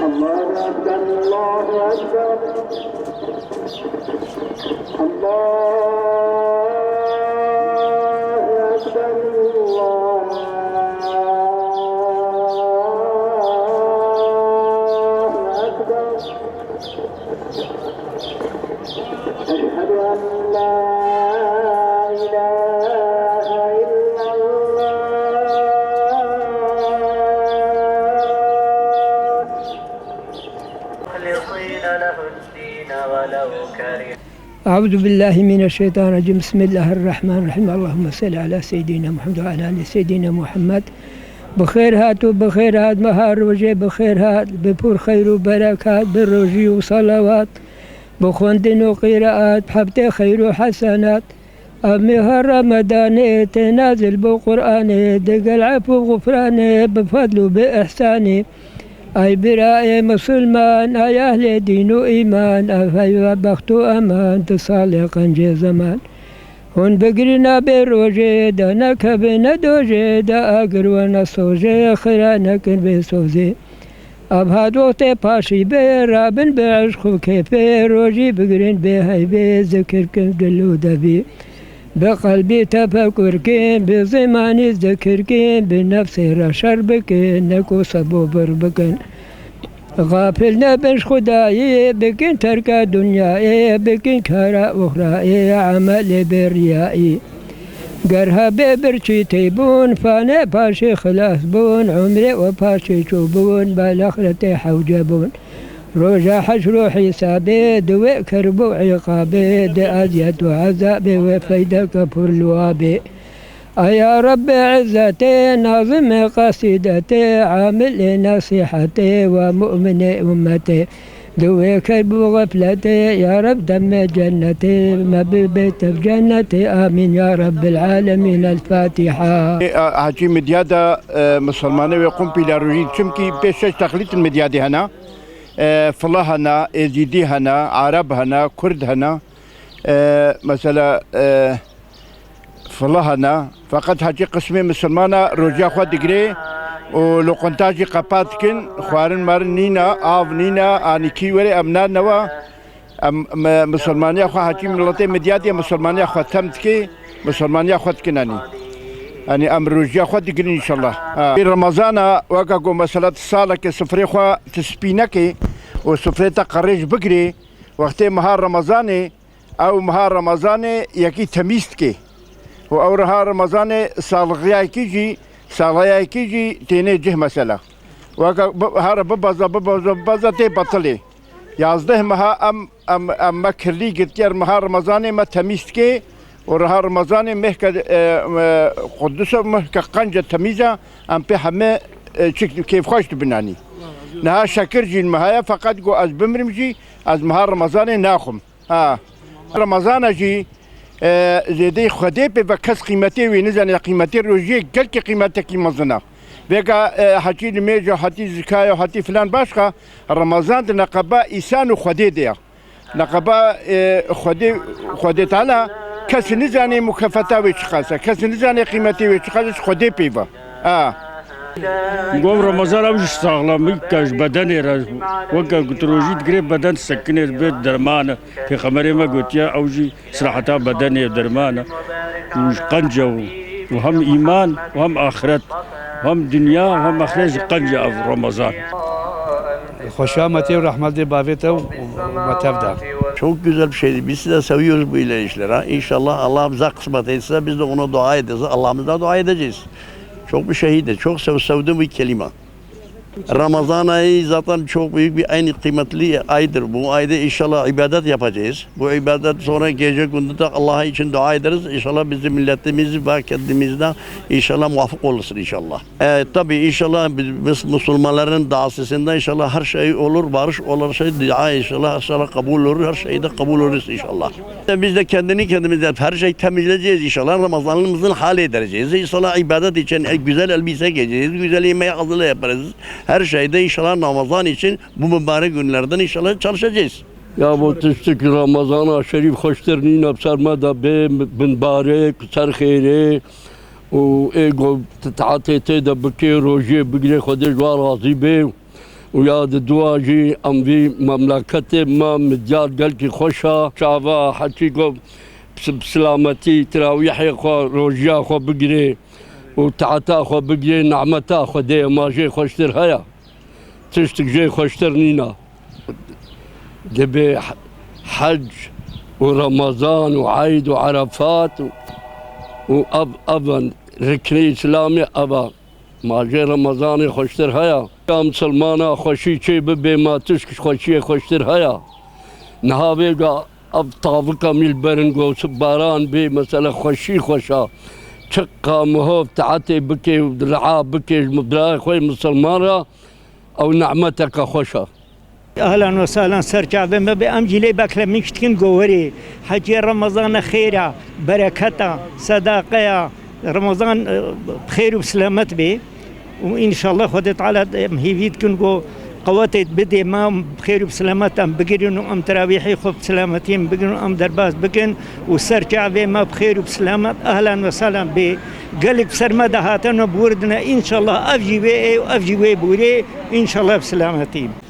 الله أكبر الله أكبر أشهد أن لا إله إلا أعوذ بالله من الشيطان الرجيم. بسم الله الرحمن الرحيم. اللهم صل على سيدنا محمد وعلى آل سيدنا محمد. بخير هات وبخير هات مهار روجه بخير هات بپور خير وبركات بالروجي وصلوات بخوندن وقراءات بحبت خير وحسنات مهر رمضان تنازل بالقرآن دق العفو وغفران بفضل وبإحسان أي برائي مسلمان أي أهل دين وإيمان أفاي بخت أمان تصالح قنجي زمان هون بقرنا بروجي دانا كبنا دوجي دا أقر ونصوجي خيرانك بسوزي أب هاد وقت باشي بي رابن بعشق كيفي روجي بقرن بهاي بي ذكر كن دلو دبي بقلبي تفكر كين بزماني ذكر كين بنفسي رشر بكين نكو صبوبر بكين غافلنا بنش خداي بكين ترك دنياي بكين كارا أخرى عمل بريائي قرها ببرشي تيبون فانا باشي خلاص بون عمري وباشي شوبون بالاخرة حوجبون روجا حشر حسابي دوي كربو عقابي دي أزيد وعذابي وفيدك فرلوابي يا رب عزتي ناظم قصيدتي عامل نصيحتي ومؤمن أمتي دوي كرب غفلتي يا رب دم جنتي ما ببيت بجنتي آمين يا رب العالمين. الفاتحة. حاجي مديادة مسلمانة ويقوم بلا روجين چمكي بيشش تقليد المديادة هنا فلاح هنا ازيدي هنا عرب هنا كرد هنا مثلا فلاح هنا فقط حاجي قسمي مسلمانة روجا خوا دقري ولقنتاجي قباتكن خوارن مارن نينا آف نينا آنيكي وري أمنان نوا مسلمانيا خوا حاجي ملتي مديادة مسلمانيا خوا تمتكي مسلمانيا خوا تكناني يعني أمر روجا خوا دقري إن شاء الله. في رمضان وقاقو مسألة الصالة كسفري خوا تسبينكي وسفري تقريج بقري وقتي مهار رمضاني أو مهار رمضاني يكي تميستكي أو نهار رمضاني صالغياي كيجي صالغياي كيجي تيني جه مسألة وهار ببازا تي بطلي يازده مها أم مكرلي قتير مهار رمضاني ما تميستكي ورهار رمضاني مهكا قدسة مهكا قنجة تميزة أم بحمي كيف خوش تبناني نها شكر جي المهاية فقط قو از بمرمجي از مهار رمضاني ناخم رمضان جي زيدي خدي بكس قيمتي ونزل قيمتي روجي قلت قيمتي مزنا بيقى حتي الميجا حتي زكايا حتي فلان باشقة رمضان نقبا إسان خدي ديا نقبا خدي تعالى كس نزاني مكافأة ويشخاصة كس نزاني قيمتي ويشخاصة خدي بيبا قوم رمضان أوش ساغلامي كاش بدني راز وكا قطروجي تقريب بدن سكني البيت درمانة في خمري ما قلت يا أوجي صراحة بدني درمانة وش قنجة وهم إيمان وهم آخرت وهم دنيا وهم آخرت قنجة في رمضان. خوشامتي ورحمة بابته ومتفدا. Çok güzel bir şeydi. Biz de seviyoruz böyle işleri. İnşallah Allah bize kısmet etse biz de ona dua edeceğiz. Allah'ımıza dua edeceğiz. Çok bir şehide, çok sevdiğim bir kelime. Ramazan ayı zaten çok büyük bir aynı kıymetli aydır. Bu ayda inşallah ibadet yapacağız. Bu ibadet sonra gece gündüz de Allah'a için dua ederiz. İnşallah bizim milletimiz ve kendimizden inşallah muvaffak olursun inşallah. Tabii inşallah biz Müslümanların duasında inşallah her şey olur, barış olur, şey dua inşallah kabul olur, her şeyde kabul oluruz inşallah. Biz de kendimizden her şey temizleyeceğiz inşallah. Ramazanımızın hal edeceğiz. İnşallah ibadet için güzel elbise giyeceğiz, güzel yemeği hazırla yaparız. Her şeyde inşallah Ramazan için bu mübarek günlerden inşallah çalışacağız. Ya bu tüstük Ramazan-ı Şerif hoştur nina sarmada be mübarek sar khayri و ego تعاطيته da bike roje bigre خودش var razı be و yad duaji amvi memlekete ma midyar gel ki xoşa çava hakiko بسلامتي تراويح خو روجا خو بigre وتعاطا خو بigre نعمتا خو de ماجي خوشتر هيا تشتك جاي خوشتر نينا دبي حج ورمضان وعيد وعرفات وأب أبا ركني إسلامي أبا ما جاي رمضان خوشتر هيا يا مسلمانا خوشي شي ببي ما تشكش خوشي خوشتر هيا نهابيقا أب طابقا ميل برنقو سباران بي مثلا خوشي خوشا شقا مهوف تعاتي بكي ودرعا بكي مبلاي خوي مسلمانا أو نعمتك خوشا اهلا وسهلا سرچاوه ما به امجلی بکله میشتکن گوری حج رمضان خیره برکتا صداقه رمضان بخير وبسلامت به وان شاء الله خد تعالى مهيفيت كن جو قوات بدي ما بخير وبسلامت ام بقرن ام تراويحي خب سلامتين بقرن ام درباس بقن وسرچاوه ما بخير وبسلامت اهلا وسهلا به قلب سرمده هاتنا بوردنا ان شاء الله افجي بوري ان شاء الله بسلامتين